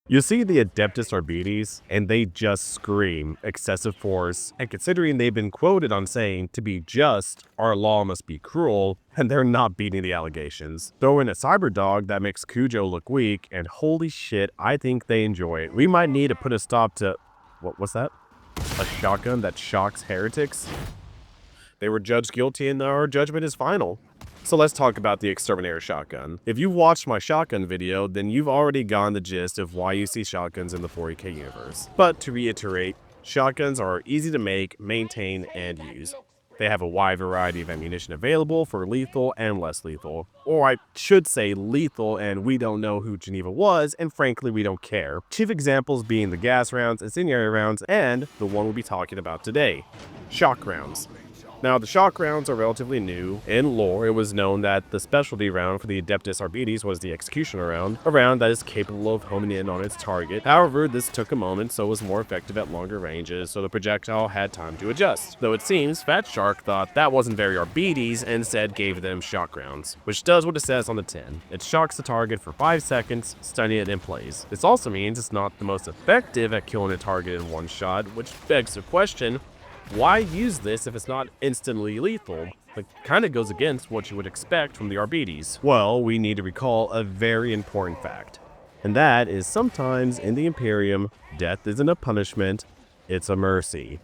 You see the Adeptus Arbites, and they just scream excessive force, and considering they've been quoted on saying, to be just, our law must be cruel, and they're not beating the allegations. Throw in a cyberdog that makes Cujo look weak, and holy shit, I think they enjoy it. We might need to put a stop to... What's that? A shotgun that shocks heretics? They were judged guilty and our judgment is final. So let's talk about the Exterminator Shotgun. If you've watched my shotgun video, then you've already gotten the gist of why you see shotguns in the 40k universe. But to reiterate, shotguns are easy to make, maintain, and use. They have a wide variety of ammunition available for lethal and less lethal. Or I should say lethal, and we don't know who Geneva was, and frankly we don't care. Chief examples being the gas rounds, incendiary rounds, and the one we'll be talking about today, shock rounds. Now, the shock rounds are relatively new. In lore, it was known that the specialty round for the Adeptus Arbites was the Executioner round, a round that is capable of homing in on its target. However, this took a moment, so it was more effective at longer ranges, so the projectile had time to adjust. Though it seems Fat Shark thought that wasn't very Arbites and instead gave them shock rounds, which does what it says on the tin. It shocks the target for 5 seconds, stunning it in place. This also means it's not the most effective at killing a target in one shot, which begs the question, why use this if it's not instantly lethal? It kind of goes against what you would expect from the Arbites. Well, we need to recall a very important fact. And that is sometimes in the Imperium, death isn't a punishment, it's a mercy.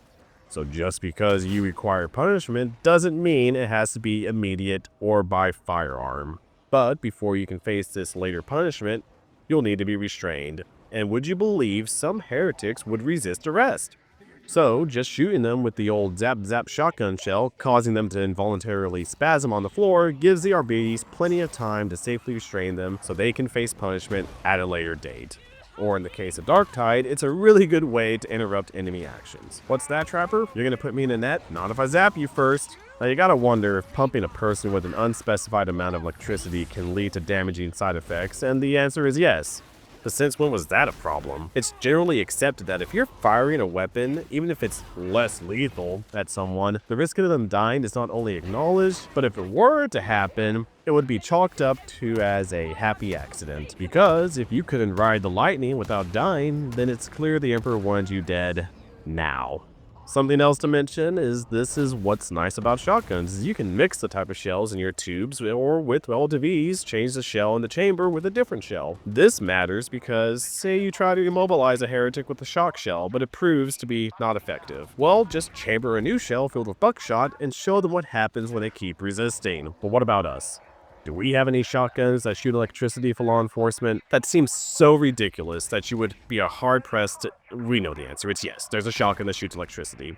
So just because you require punishment doesn't mean it has to be immediate or by firearm. But before you can face this later punishment, you'll need to be restrained. And would you believe some heretics would resist arrest? So, just shooting them with the old zap-zap shotgun shell, causing them to involuntarily spasm on the floor, gives the Arbites plenty of time to safely restrain them so they can face punishment at a later date. Or in the case of Darktide, it's a really good way to interrupt enemy actions. What's that, Trapper? You're gonna put me in a net? Not if I zap you first. Now you gotta wonder if pumping a person with an unspecified amount of electricity can lead to damaging side effects, and the answer is yes. But since when was that a problem? It's generally accepted that if you're firing a weapon, even if it's less lethal at someone, the risk of them dying is not only acknowledged, but if it were to happen, it would be chalked up to as a happy accident. Because if you couldn't ride the lightning without dying, then it's clear the Emperor wanted you dead now. Something else to mention is this is what's nice about shotguns, is you can mix the type of shells in your tubes or with relative ease change the shell in the chamber with a different shell. This matters because say you try to immobilize a heretic with a shock shell but it proves to be not effective. Well, just chamber a new shell filled with buckshot and show them what happens when they keep resisting. But what about us? Do we have any shotguns that shoot electricity for law enforcement? That seems so ridiculous that you would be hard-pressed to... We know the answer. It's yes. There's a shotgun that shoots electricity.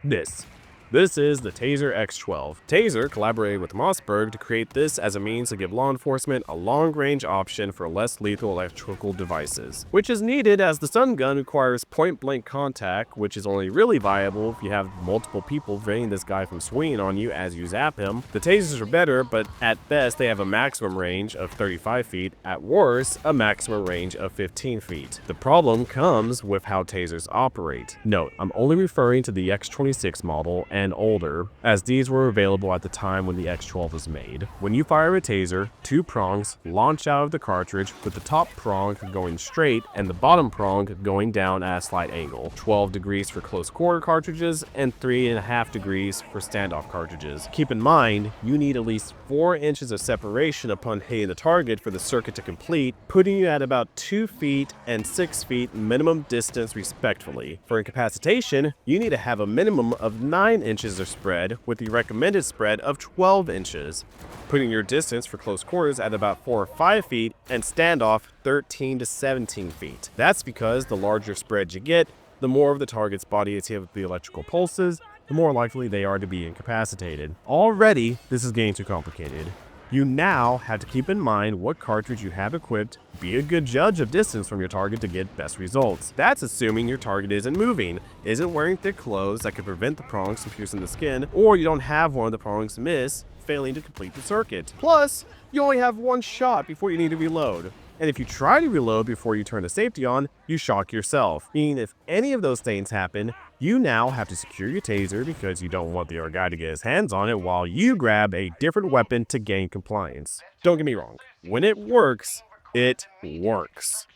This is the Taser X12. Taser collaborated with Mossberg to create this as a means to give law enforcement a long-range option for less lethal electrical devices, which is needed as the stun gun requires point-blank contact, which is only really viable if you have multiple people preventing this guy from swinging on you as you zap him. The tasers are better, but at best they have a maximum range of 35 feet, at worst, a maximum range of 15 feet. The problem comes with how tasers operate. Note, I'm only referring to the X26 model and older, as these were available at the time when the X12 was made. When you fire a taser, 2 prongs launch out of the cartridge with the top prong going straight and the bottom prong going down at a slight angle. 12 degrees for close quarter cartridges and 3.5 degrees for standoff cartridges. Keep in mind, you need at least 4 inches of separation upon hitting the target for the circuit to complete, putting you at about 2 feet and 6 feet minimum distance respectively. For incapacitation, you need to have a minimum of 9 inches of spread with the recommended spread of 12 inches, putting your distance for close quarters at about 4 or 5 feet and standoff 13 to 17 feet. That's because the larger spread you get, the more of the target's body is hit with the electrical pulses, the more likely they are to be incapacitated. Already, this is getting too complicated. You now have to keep in mind what cartridge you have equipped, be a good judge of distance from your target to get best results. That's assuming your target isn't moving, isn't wearing thick clothes that could prevent the prongs from piercing the skin, or you don't have one of the prongs miss, failing to complete the circuit. Plus, you only have 1 shot before you need to reload. And if you try to reload before you turn the safety on, you shock yourself. Meaning if any of those things happen, you now have to secure your taser because you don't want the other guy to get his hands on it while you grab a different weapon to gain compliance. Don't get me wrong, when it works, it works.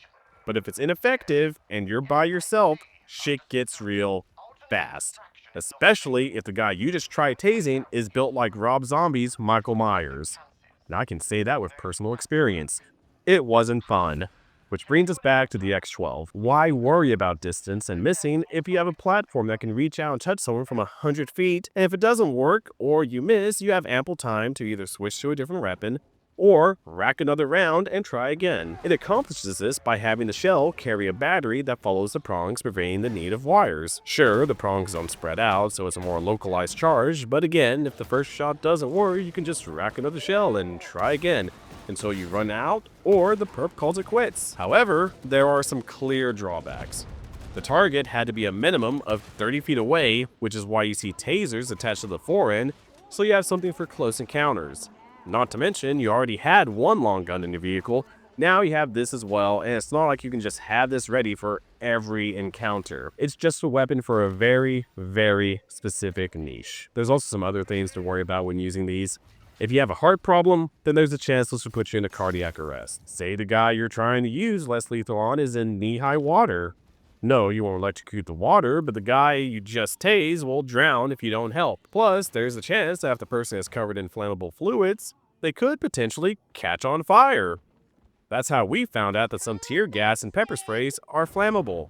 But if it's ineffective and you're by yourself, shit gets real fast. Especially if the guy you just tried tasing is built like Rob Zombie's Michael Myers. And I can say that with personal experience. It wasn't fun. Which brings us back to the X12. Why worry about distance and missing if you have a platform that can reach out and touch someone from 100 feet? And if it doesn't work or you miss, you have ample time to either switch to a different weapon or rack another round and try again. It accomplishes this by having the shell carry a battery that follows the prongs, preventing the need of wires. Sure, the prongs don't spread out, so it's a more localized charge, but again, if the first shot doesn't work, you can just rack another shell and try again until you run out or the perp calls it quits. However, there are some clear drawbacks. The target had to be a minimum of 30 feet away, which is why you see tasers attached to the forend, so you have something for close encounters. Not to mention, you already had one long gun in your vehicle, now you have this as well, and it's not like you can just have this ready for every encounter. It's just a weapon for a very, very specific niche. There's also some other things to worry about when using these. If you have a heart problem, then there's a chance this will put you into cardiac arrest. Say the guy you're trying to use less lethal on is in knee-high water. No, you won't electrocute the water, but the guy you just tased will drown if you don't help. Plus, there's a chance that if the person is covered in flammable fluids, they could potentially catch on fire. That's how we found out that some tear gas and pepper sprays are flammable.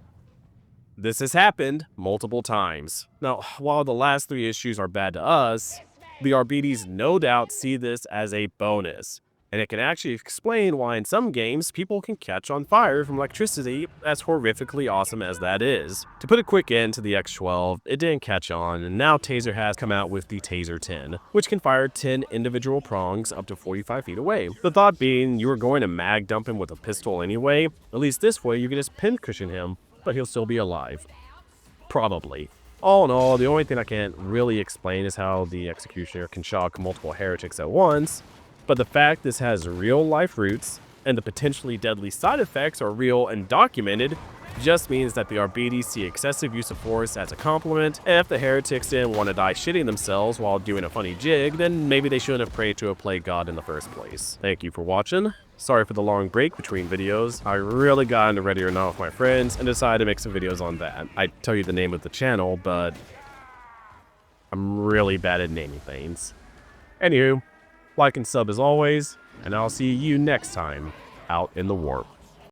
This has happened multiple times. Now, while the last 3 issues are bad to us, the RBDs no doubt see this as a bonus. And it can actually explain why in some games people can catch on fire from electricity, as horrifically awesome as that is. To put a quick end to the X12, it didn't catch on, and now Taser has come out with the Taser 10, which can fire 10 individual prongs up to 45 feet away. The thought being you were going to mag dump him with a pistol anyway, at least this way you can just pincushion him, but he'll still be alive. Probably. All in all, the only thing I can't really explain is how the Executioner can shock multiple heretics at once, but the fact this has real life roots and the potentially deadly side effects are real and documented just means that the RBDs see excessive use of force as a compliment, and if the heretics didn't want to die shitting themselves while doing a funny jig, then maybe they shouldn't have prayed to a plague god in the first place. Thank you for watching. Sorry for the long break between videos. I really got into Ready or Not with my friends and decided to make some videos on that. I'd tell you the name of the channel, but I'm really bad at naming things. Anywho, like and sub as always, and I'll see you next time out in the warp.